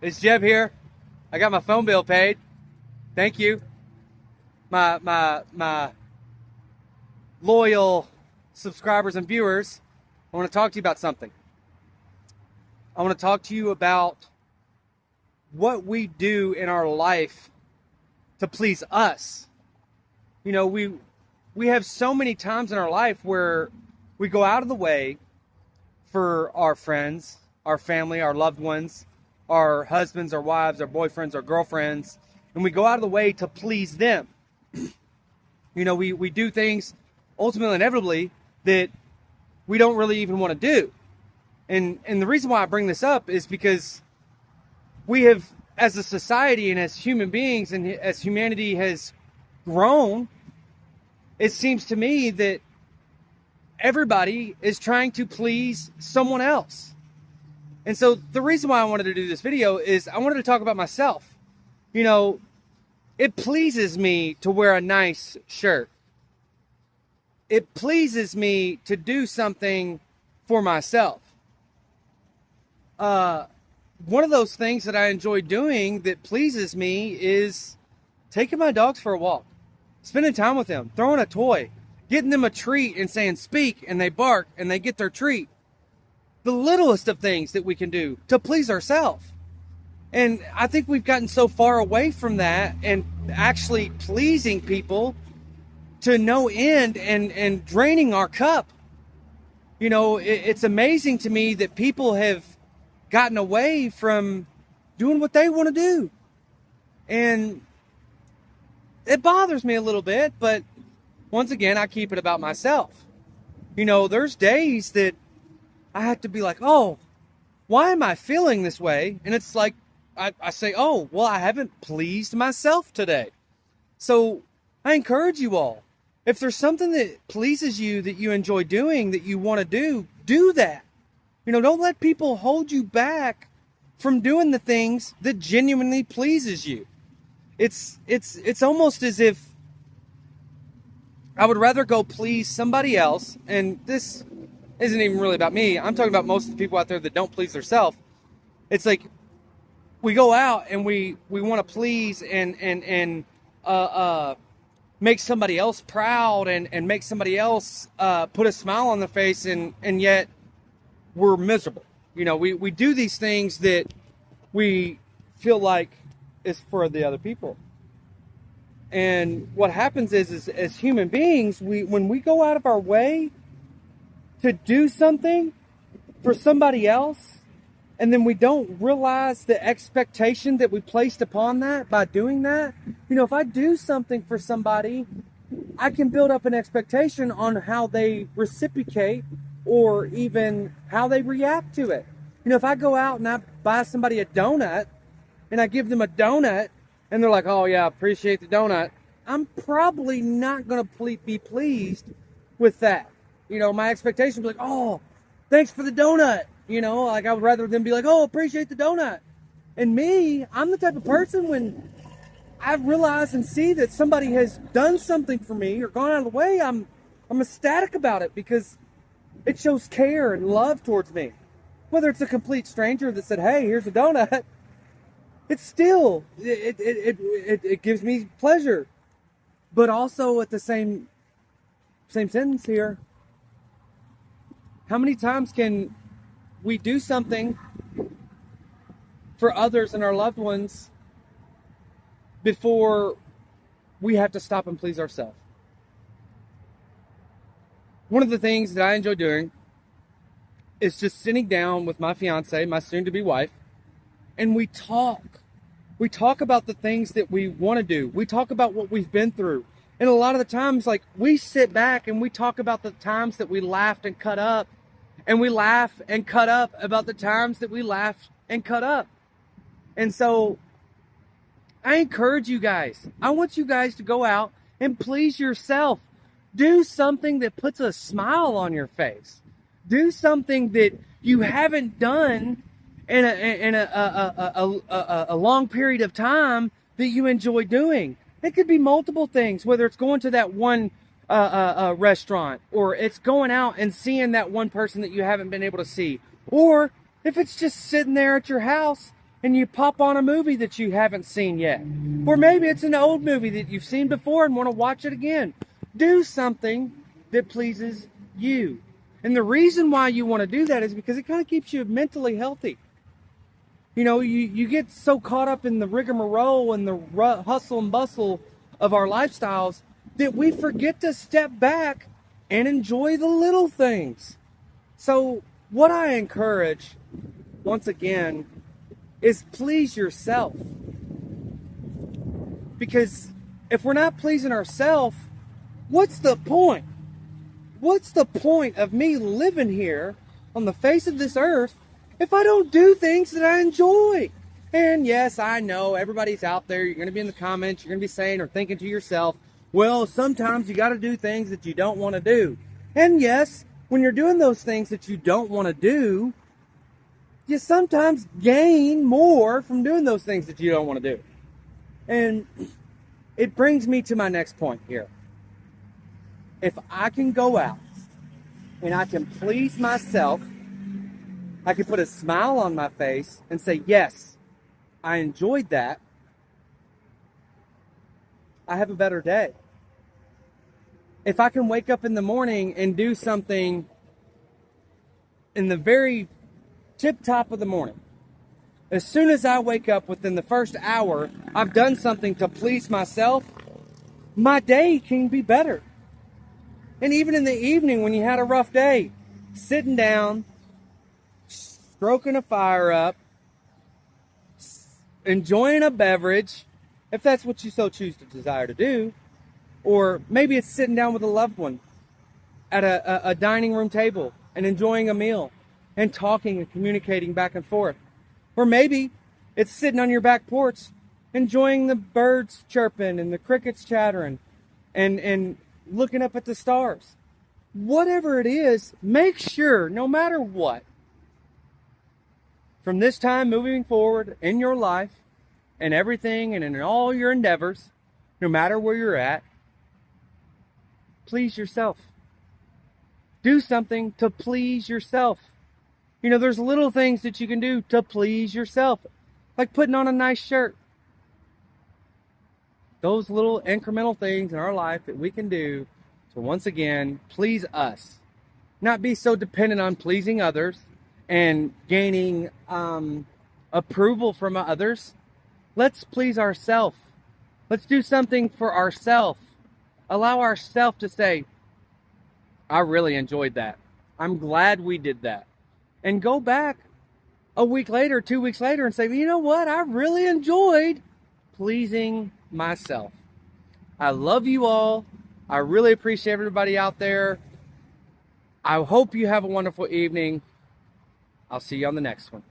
It's Jeb here. I got my phone bill paid. Thank you. My loyal subscribers and viewers. I want to talk to you about something. I want to talk to you about what we do in our life to please us. You know, we have so many times in our life where we go out of the way for our friends, our family, our loved ones, our husbands, our wives, our boyfriends, our girlfriends, and we go out of the way to please them. You know, we do things ultimately, inevitably, that we don't really even want to do. And the reason why I bring this up is because we have, as a society and as human beings and as humanity has grown, it seems to me that everybody is trying to please someone else. And so the reason why I wanted to do this video is I wanted to talk about myself. You know, it pleases me to wear a nice shirt. It pleases me to do something for myself. One of those things that I enjoy doing that pleases me is taking my dogs for a walk, spending time with them, throwing a toy, getting them a treat and saying speak, and they bark and they get their treat. The littlest of things that we can do to please ourselves. And I think we've gotten so far away from that and actually pleasing people to no end and draining our cup. You know, it's amazing to me that people have gotten away from doing what they want to do. And it bothers me a little bit, but once again, I keep it about myself. You know, there's days that I have to be like, oh, why am I feeling this way? And it's like, I say, oh, well, I haven't pleased myself today. So I encourage you all, if there's something that pleases you, that you enjoy doing, that you want to do that. You know, don't let people hold you back from doing the things that genuinely pleases you. It's almost as if I would rather go please somebody else, and this isn't even really about me. I'm talking about most of the people out there that don't please themselves. It's like we go out and we want to please and make somebody else proud and make somebody else put a smile on their face, and yet we're miserable. You know, we do these things that we feel like is for the other people. And what happens is as human beings, when we go out of our way to do something for somebody else, and then we don't realize the expectation that we placed upon that by doing that. You know, if I do something for somebody, I can build up an expectation on how they reciprocate or even how they react to it. You know, if I go out and I buy somebody a donut and I give them a donut and they're like, oh yeah, appreciate the donut, I'm probably not going to be pleased with that. You know, my expectation would be like, oh, thanks for the donut. You know, like I would rather than be like, oh, appreciate the donut. And me, I'm the type of person when I realize and see that somebody has done something for me or gone out of the way, I'm ecstatic about it because it shows care and love towards me. Whether it's a complete stranger that said, hey, here's a donut, it's still, it gives me pleasure. But also at the same sentence here, how many times can we do something for others and our loved ones before we have to stop and please ourselves? One of the things that I enjoy doing is just sitting down with my fiance, my soon-to-be wife, and we talk. We talk about the things that we want to do. We talk about what we've been through. And a lot of the times, like, we sit back and we talk about the times that we laughed and cut up. And we laugh and cut up about the times that we laughed and cut up. And so I encourage you guys. I want you guys to go out and please yourself. Do something that puts a smile on your face. Do something that you haven't done in a long period of time that you enjoy doing. It could be multiple things, whether it's going to that one restaurant, or it's going out and seeing that one person that you haven't been able to see, or if it's just sitting there at your house and you pop on a movie that you haven't seen yet. Or maybe it's an old movie that you've seen before and want to watch it again. Do something that pleases you. And the reason why you want to do that is because it kind of keeps you mentally healthy. You know, you get so caught up in the rigmarole and the hustle and bustle of our lifestyles that we forget to step back and enjoy the little things. So what I encourage, once again, is please yourself. Because if we're not pleasing ourselves, what's the point? What's the point of me living here on the face of this earth if I don't do things that I enjoy? And yes, I know everybody's out there. You're going to be in the comments. You're going to be saying or thinking to yourself, well, sometimes you got to do things that you don't want to do. And yes, when you're doing those things that you don't want to do, you sometimes gain more from doing those things that you don't want to do. And it brings me to my next point here. If I can go out and I can please myself, I can put a smile on my face and say, yes, I enjoyed that, I have a better day. If I can wake up in the morning and do something in the very tip top of the morning, as soon as I wake up within the first hour, I've done something to please myself, my day can be better. And even in the evening when you had a rough day, sitting down, stroking a fire up, enjoying a beverage, if that's what you so choose to desire to do, or maybe it's sitting down with a loved one at a dining room table and enjoying a meal and talking and communicating back and forth. Or maybe it's sitting on your back porch enjoying the birds chirping and the crickets chattering and looking up at the stars. Whatever it is, make sure, no matter what, from this time moving forward in your life and everything and in all your endeavors, no matter where you're at, please yourself. Do something to please yourself. You know, there's little things that you can do to please yourself, like putting on a nice shirt. Those little incremental things in our life that we can do to, once again, please us. Not be so dependent on pleasing others and gaining approval from others. Let's please ourselves. Let's do something for ourselves. Allow ourselves to say, I really enjoyed that. I'm glad we did that. And go back a week later, 2 weeks later, and say, you know what? I really enjoyed pleasing myself. I love you all. I really appreciate everybody out there. I hope you have a wonderful evening. I'll see you on the next one.